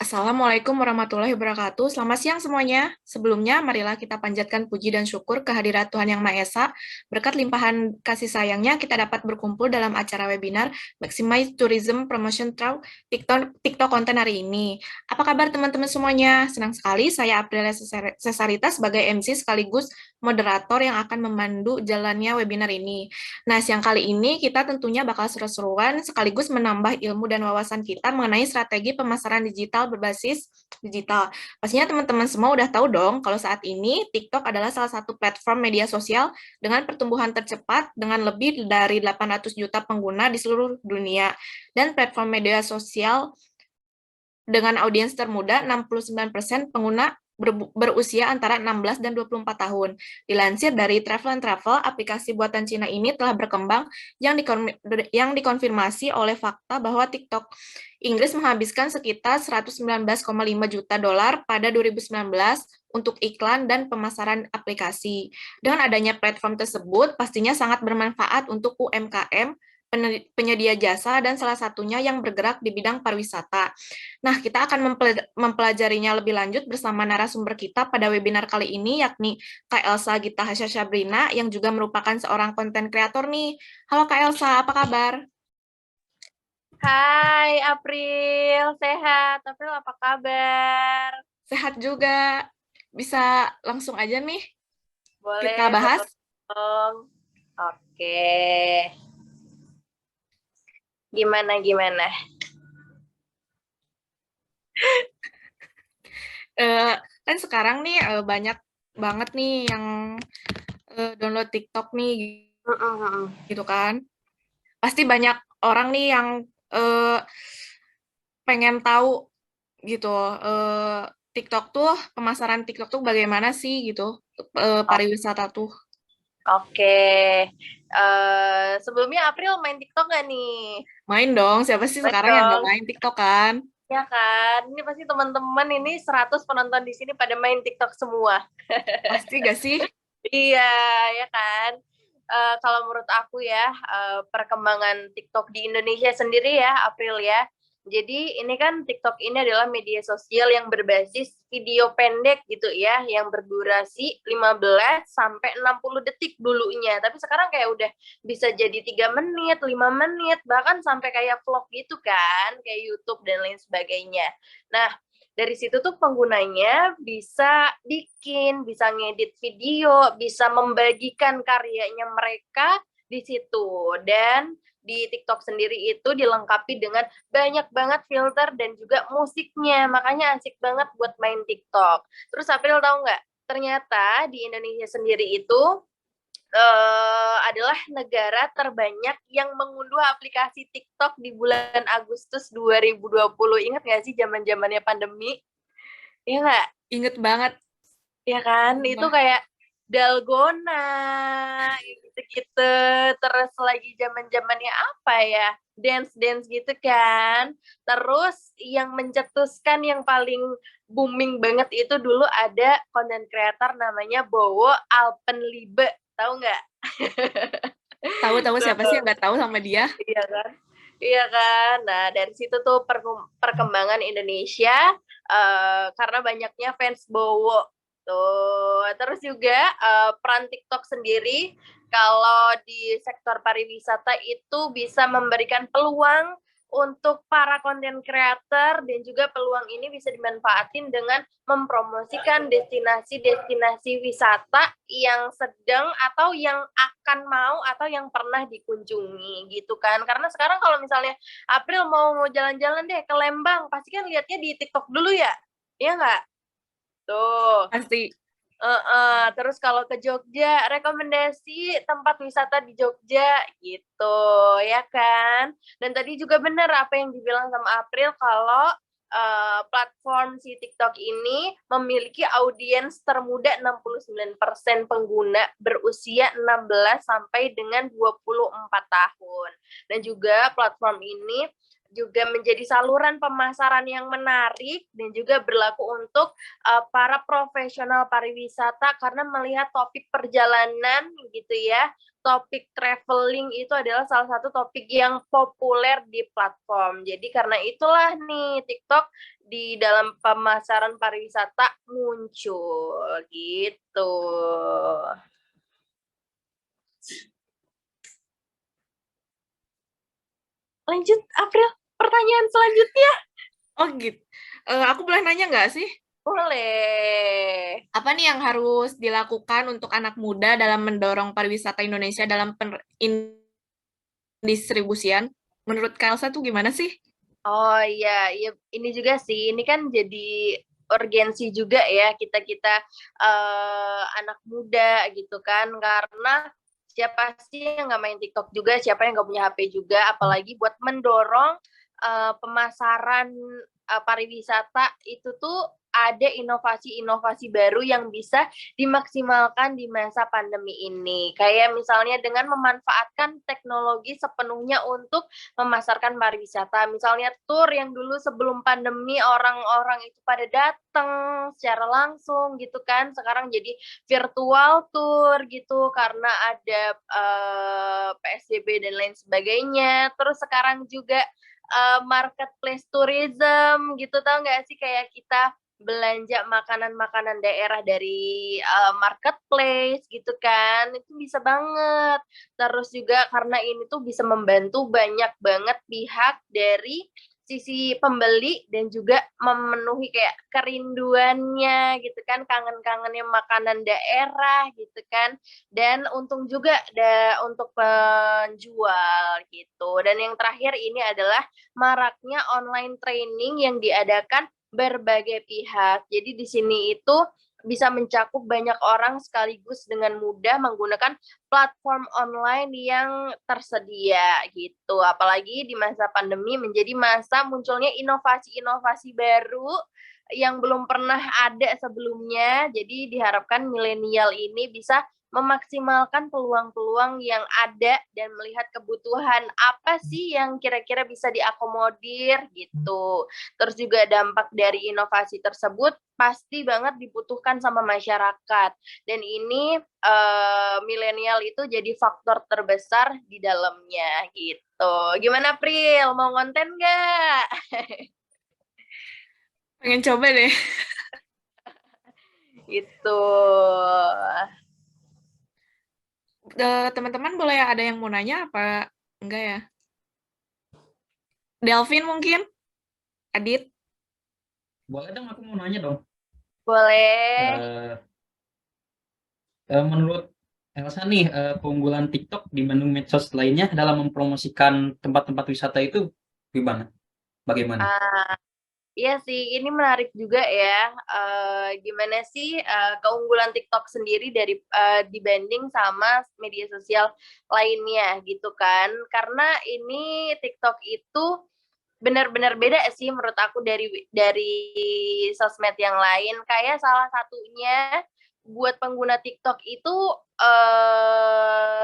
Assalamualaikum warahmatullahi wabarakatuh. Selamat siang semuanya. Sebelumnya, marilah kita panjatkan puji dan syukur kehadirat Tuhan Yang Maha Esa. Berkat limpahan kasih sayangnya, kita dapat berkumpul dalam acara webinar Maximize Tourism Promotion Through TikTok Content hari ini. Apa kabar teman-teman semuanya? Senang sekali saya Aprilia Cesarita sebagai MC sekaligus moderator yang akan memandu jalannya webinar ini. Nah, siang kali ini kita tentunya bakal seru-seruan sekaligus menambah ilmu dan wawasan kita mengenai strategi pemasaran digital berbasis digital. Pastinya teman-teman semua udah tahu dong kalau saat ini TikTok adalah salah satu platform media sosial dengan pertumbuhan tercepat dengan lebih dari 800 juta pengguna di seluruh dunia. Dan platform media sosial dengan audiens termuda, 69% pengguna berusia antara 16 dan 24 tahun. Dilansir dari Travel and Travel, aplikasi buatan Cina ini telah berkembang yang dikonfirmasi oleh fakta bahwa TikTok Inggris menghabiskan sekitar 119,5 juta dolar pada 2019 untuk iklan dan pemasaran aplikasi. Dengan adanya platform tersebut, pastinya sangat bermanfaat untuk UMKM, penyedia jasa, dan salah satunya yang bergerak di bidang pariwisata. Nah, kita akan mempelajarinya lebih lanjut bersama narasumber kita pada webinar kali ini, yakni Kak Elsa Gita Hasya Syabrina, yang juga merupakan seorang konten kreator nih. Halo Kak Elsa, apa kabar? Hai April, sehat. April apa kabar? Sehat juga. Bisa langsung aja nih kita Boleh bahas. dong. Oke. Gimana? Kan sekarang nih banyak banget nih yang download TikTok nih gitu kan. Pasti banyak orang nih yang eh, pengen tahu gitu TikTok tuh pemasaran TikTok tuh bagaimana sih gitu pariwisata tuh. Oke. Sebelumnya April main TikTok nggak nih? Main dong, siapa sih Main sekarang yang nggak dong. main TikTok kan? Ya kan? Ini pasti teman-teman ini 100 penonton di sini pada main TikTok semua. Pasti gak sih? Iya, ya kan? Kalau menurut aku ya, perkembangan TikTok di Indonesia sendiri ya, April ya. Jadi ini kan TikTok ini adalah media sosial yang berbasis video pendek gitu ya, yang berdurasi 15 sampai 60 detik dulunya. Tapi sekarang kayak udah bisa jadi 3 menit, 5 menit, bahkan sampai kayak vlog gitu kan, kayak YouTube dan lain sebagainya. Nah, dari situ tuh penggunanya bisa bikin, bisa ngedit video, bisa membagikan karyanya mereka di situ. Dan di TikTok sendiri itu dilengkapi dengan banyak banget filter dan juga musiknya. Makanya asik banget buat main TikTok. Terus April tahu nggak? Ternyata di Indonesia sendiri itu adalah negara terbanyak yang mengunduh aplikasi TikTok di bulan Agustus 2020. Ingat nggak sih zaman-zamannya pandemi? Iya nggak? Inget banget. Ya kan? Itu Sumpah. kayak Dalgona, gitu-gitu. Terus lagi zaman-zamannya apa ya? Dance-dance gitu kan. Terus yang mencetuskan yang paling booming banget itu dulu ada content creator namanya Bowo Alpenlibe. Tahu nggak? Tahu-tahu siapa sih yang nggak tahu sama dia? Iya kan? Iya kan? Nah, dari situ tuh perkembangan Indonesia karena banyaknya fans Bowo. Tuh, terus juga peran TikTok sendiri kalau di sektor pariwisata itu bisa memberikan peluang untuk para konten creator dan juga peluang ini bisa dimanfaatin dengan mempromosikan destinasi-destinasi wisata yang sedang atau yang akan mau atau yang pernah dikunjungi gitu kan. Karena sekarang kalau misalnya April mau jalan-jalan deh ke Lembang, pasti kan lihatnya di TikTok dulu ya. Iya nggak? Tuh. Pasti. Terus kalau ke Jogja, rekomendasi tempat wisata di Jogja gitu, ya kan? Dan tadi juga benar apa yang dibilang sama April kalau platform si TikTok ini memiliki audiens termuda 69% pengguna berusia 16 sampai dengan 24 tahun. Dan juga platform ini juga menjadi saluran pemasaran yang menarik dan juga berlaku untuk para profesional pariwisata karena melihat topik perjalanan gitu ya, topik traveling itu adalah salah satu topik yang populer di platform. Jadi karena itulah nih TikTok di dalam pemasaran pariwisata muncul gitu. Lanjut, April, pertanyaan selanjutnya. Oh gitu. Aku boleh nanya nggak sih? Boleh. Apa nih yang harus dilakukan untuk anak muda dalam mendorong pariwisata Indonesia dalam pendistribusian? Menurut Kak tuh gimana sih? Oh iya, iya ini juga sih. Ini kan jadi urgensi juga ya kita-kita anak muda gitu kan. Karena siapa sih yang nggak main TikTok juga, siapa yang nggak punya HP juga, apalagi buat mendorong pemasaran pariwisata itu tuh ada inovasi-inovasi baru yang bisa dimaksimalkan di masa pandemi ini. Kayak misalnya dengan memanfaatkan teknologi sepenuhnya untuk memasarkan pariwisata. Misalnya tour yang dulu sebelum pandemi orang-orang itu pada datang secara langsung gitu kan, sekarang jadi virtual tour gitu karena ada PSBB dan lain sebagainya. Terus sekarang juga marketplace tourism gitu, tau nggak sih kayak kita belanja makanan-makanan daerah dari marketplace gitu kan, itu bisa banget. Terus juga karena ini tuh bisa membantu banyak banget pihak dari sisi pembeli dan juga memenuhi kayak kerinduannya gitu kan, kangen-kangennya makanan daerah gitu kan. Dan untung juga untuk penjual gitu. Dan yang terakhir ini adalah maraknya online training yang diadakan berbagai pihak. Jadi di sini itu bisa mencakup banyak orang sekaligus dengan mudah menggunakan platform online yang tersedia gitu. Apalagi di masa pandemi menjadi masa munculnya inovasi-inovasi baru yang belum pernah ada sebelumnya. Jadi diharapkan milenial ini bisa memaksimalkan peluang-peluang yang ada dan melihat kebutuhan apa sih yang kira-kira bisa diakomodir gitu. Terus juga dampak dari inovasi tersebut pasti banget dibutuhkan sama masyarakat. Dan ini milenial itu jadi faktor terbesar di dalamnya gitu. Gimana Pril? Mau konten nggak? Pengen coba deh. Gitu. Teman-teman boleh ada yang mau nanya apa enggak ya? Delvin mungkin? Adit? Boleh dong, aku mau nanya dong. Boleh. Menurut Elsa nih, keunggulan TikTok dibanding medsos lainnya dalam mempromosikan tempat-tempat wisata itu gimana? Bagaimana? Iya sih, ini menarik juga ya. Gimana sih keunggulan TikTok sendiri dari dibanding sama media sosial lainnya gitu kan? Karena ini TikTok itu benar-benar beda sih menurut aku dari sosmed yang lain. Kayak salah satunya buat pengguna TikTok itu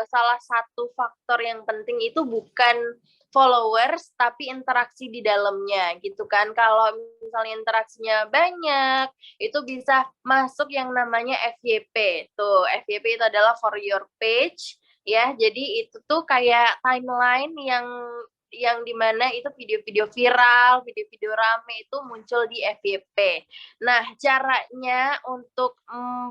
salah satu faktor yang penting itu bukan followers tapi interaksi di dalamnya gitu kan. Kalau misalnya interaksinya banyak itu bisa masuk yang namanya FYP. Tuh, FYP itu adalah for your page ya. Jadi itu tuh kayak timeline yang dimana itu video-video viral, video-video rame itu muncul di FYP. Nah, caranya untuk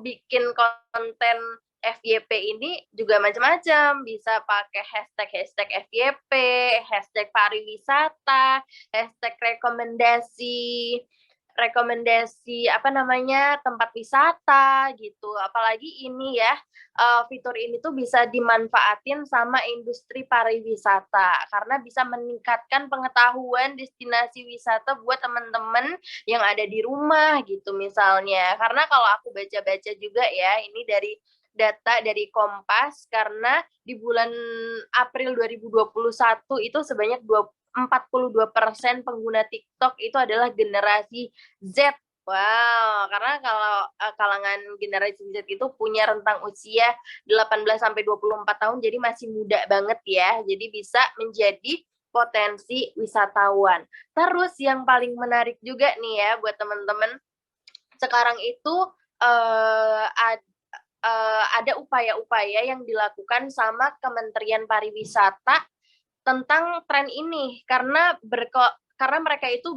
bikin konten FYP ini juga macam-macam, bisa pakai hashtag FYP, hashtag pariwisata, hashtag rekomendasi apa namanya tempat wisata gitu. Apalagi ini ya fitur ini tuh bisa dimanfaatin sama industri pariwisata karena bisa meningkatkan pengetahuan destinasi wisata buat teman-teman yang ada di rumah gitu misalnya. Karena kalau aku baca-baca juga ya ini dari data dari Kompas karena di bulan April 2021 itu sebanyak 42% pengguna TikTok itu adalah generasi Z. Wow, karena kalau kalangan generasi Z itu punya rentang usia 18 sampai 24 tahun, jadi masih muda banget ya. Jadi bisa menjadi potensi wisatawan. Terus yang paling menarik juga nih ya buat teman-teman, sekarang itu ada upaya-upaya yang dilakukan sama Kementerian Pariwisata tentang tren ini karena mereka itu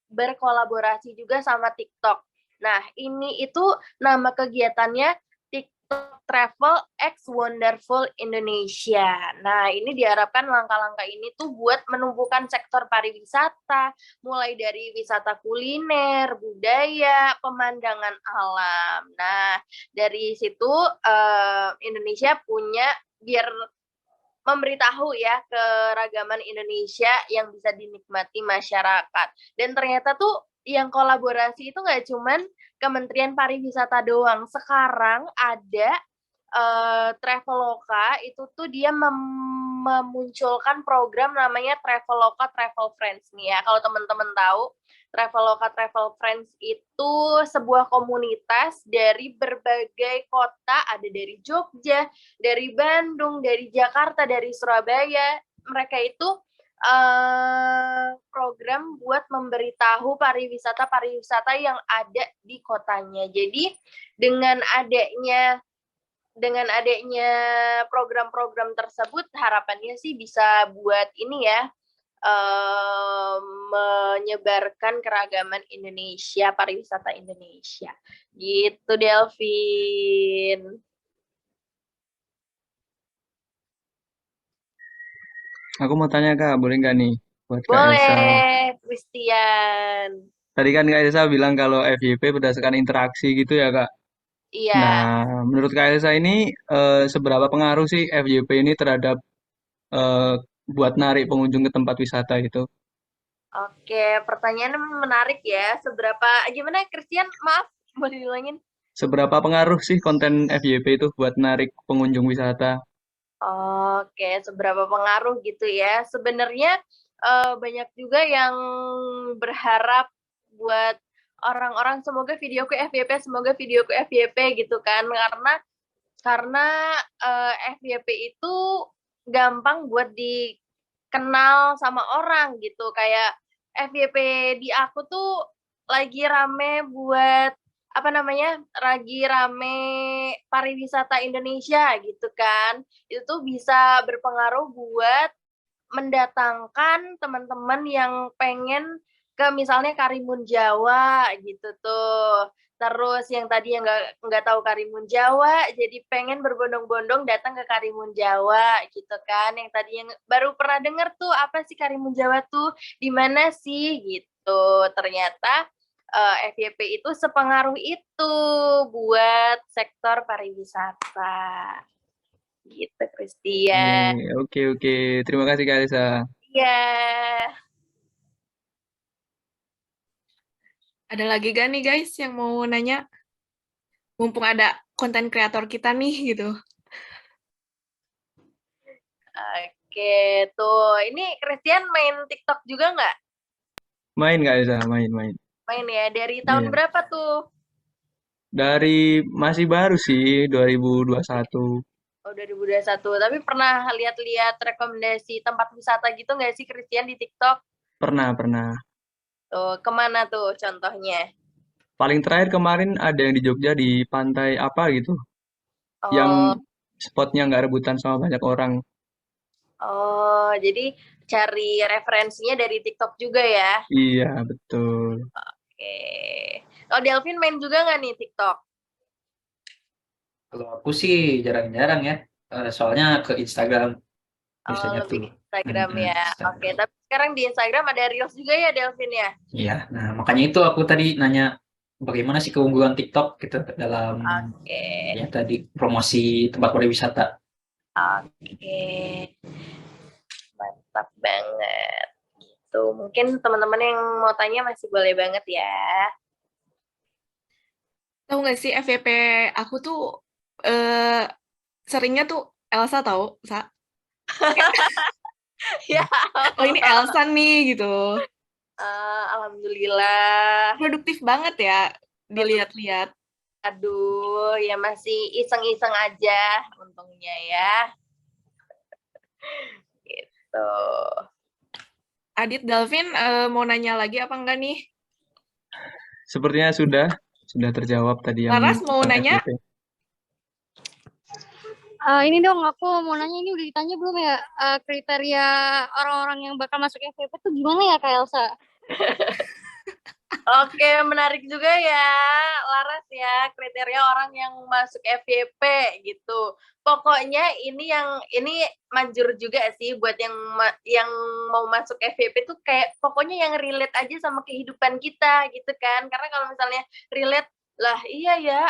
berkolaborasi juga sama TikTok. Nah, ini itu nama kegiatannya TikTok Travel X Wonderful Indonesia. Nah, ini diharapkan langkah-langkah ini tuh buat menumbuhkan sektor pariwisata, mulai dari wisata kuliner, budaya, pemandangan alam. Nah, dari situ Indonesia punya biar memberitahu ya keragaman Indonesia yang bisa dinikmati masyarakat. Dan ternyata tuh yang kolaborasi itu nggak cuman Kementerian Pariwisata doang. Sekarang ada Traveloka itu tuh dia memunculkan program namanya Traveloka Travel Friends nih ya. Kalau teman-teman tahu, Traveloka Travel Friends itu sebuah komunitas dari berbagai kota, ada dari Jogja, dari Bandung, dari Jakarta, dari Surabaya. Mereka itu program buat memberitahu pariwisata yang ada di kotanya. Jadi dengan adanya program-program tersebut, harapannya sih bisa buat ini ya, menyebarkan keragaman Indonesia, pariwisata Indonesia. Gitu, Delvin. Aku mau tanya Kak, boleh nggak nih buat Kak Elsa? Boleh, Christian. Tadi kan Kak Elsa bilang kalau FYP berdasarkan interaksi gitu ya Kak. Iya. Nah, menurut Kak Elsa ini seberapa pengaruh sih FYP ini terhadap eh, buat narik pengunjung ke tempat wisata itu? Oke, pertanyaan menarik ya. Gimana Christian? Maaf, boleh diulangin? Seberapa pengaruh sih konten FYP itu buat narik pengunjung wisata? Oke, seberapa pengaruh gitu ya. Sebenarnya banyak juga yang berharap buat orang-orang semoga videoku FYP gitu kan. Karena FYP itu gampang buat dikenal sama orang gitu. Kayak FYP di aku tuh lagi rame pariwisata Indonesia gitu kan. Itu tuh bisa berpengaruh buat mendatangkan teman-teman yang pengen ke misalnya Karimun Jawa gitu tuh. Terus yang tadi yang nggak tahu Karimun Jawa, jadi pengen berbondong-bondong datang ke Karimun Jawa gitu kan. Yang tadi yang baru pernah denger tuh apa sih Karimun Jawa tuh, di mana sih gitu. Ternyata FYP itu sepengaruh itu buat sektor pariwisata. Gitu, Christian. Oke, oke. Terima kasih Kak Elsa. Iya. Ada lagi gak nih guys yang mau nanya? Mumpung ada konten kreator kita nih gitu. Oke, tuh. Ini Christian main TikTok juga nggak? Main Kak Elsa, main. Main ya. Dari tahun Iya. berapa tuh? Dari masih baru sih, 2021. Oh, 2021. Tapi pernah lihat-lihat rekomendasi tempat wisata gitu nggak sih Christian di TikTok? Pernah. Tuh, kemana tuh contohnya? Paling terakhir kemarin ada yang di Jogja di pantai apa gitu, yang Oh, spotnya nggak rebutan sama banyak orang. jadi cari referensinya dari TikTok juga ya? Iya, betul. Oke. Kalau Delvin main juga nggak nih TikTok? Kalau aku sih jarang-jarang ya, soalnya ke Instagram Oh, biasanya lebih tuh. Instagram ya. Oke, Instagram. tapi sekarang di Instagram ada Reels juga ya, Delvin ya? Iya, nah makanya itu aku tadi nanya bagaimana sih keunggulan TikTok gitu dalam Oke. ya tadi promosi tempat pariwisata. Oke. Mantap banget. Gitu. Mungkin teman-teman yang mau tanya masih boleh banget ya. Tahu nggak sih FYP aku tuh seringnya tuh Elsa tahu, Sa? Ya. Oh ini Elsa nih gitu. Alhamdulillah. Produktif banget ya dilihat-lihat. Aduh, ya masih iseng-iseng aja untungnya ya. Gitu. Adit, Dalvin mau nanya lagi apa enggak nih? Sepertinya sudah terjawab tadi yang Laras mau tentang nanya? FYP. Ini dong, aku mau nanya, ini udah ditanya belum ya, kriteria orang-orang yang bakal masuk FVP tuh gimana ya, Kak Elsa? Oke, menarik juga ya, Laras ya, kriteria orang yang masuk FYP gitu. Pokoknya ini manjur juga sih buat yang mau masuk FYP tuh kayak pokoknya yang relate aja sama kehidupan kita gitu kan. Karena kalau misalnya relate, lah iya ya,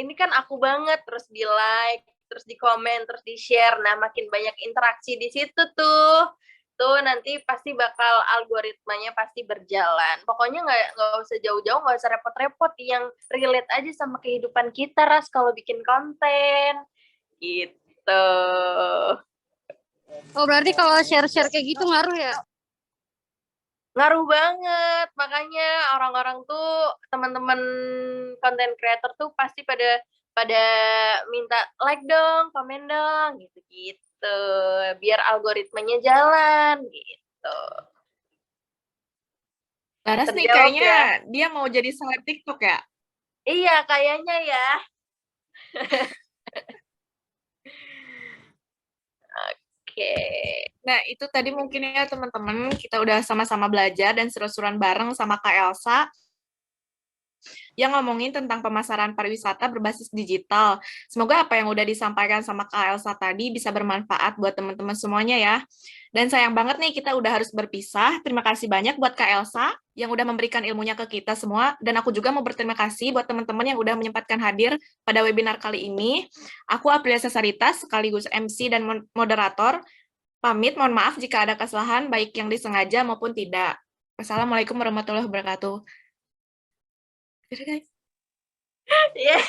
ini kan aku banget, terus di like, terus di komen, terus di share. Nah, makin banyak interaksi di situ tuh nanti pasti bakal algoritmanya pasti berjalan. Pokoknya nggak usah jauh-jauh, nggak usah repot-repot, yang relate aja sama kehidupan kita, Ras, kalau bikin konten gitu. Oh, berarti kalau share-share kayak gitu ngaruh ya? Ngaruh banget, makanya orang-orang tuh, teman-teman content creator tuh pasti pada minta like dong, komen dong, gitu-gitu, biar algoritmanya jalan gitu. Laras nih Terjawab kayaknya ya? dia mau jadi seleb TikTok ya? Iya, kayaknya ya. Oke. Nah, itu tadi mungkin ya teman-teman, kita udah sama-sama belajar dan seru-seruan bareng sama Kak Elsa yang ngomongin tentang pemasaran pariwisata berbasis digital. Semoga apa yang udah disampaikan sama Kak Elsa tadi bisa bermanfaat buat teman-teman semuanya ya. Dan sayang banget nih kita udah harus berpisah. Terima kasih banyak buat Kak Elsa yang udah memberikan ilmunya ke kita semua. Dan aku juga mau berterima kasih buat teman-teman yang udah menyempatkan hadir pada webinar kali ini. Aku Aprilia Sasaritas, sekaligus MC dan moderator. Pamit, mohon maaf jika ada kesalahan, baik yang disengaja maupun tidak. Wassalamualaikum warahmatullahi wabarakatuh. Dadah, guys. Yeah.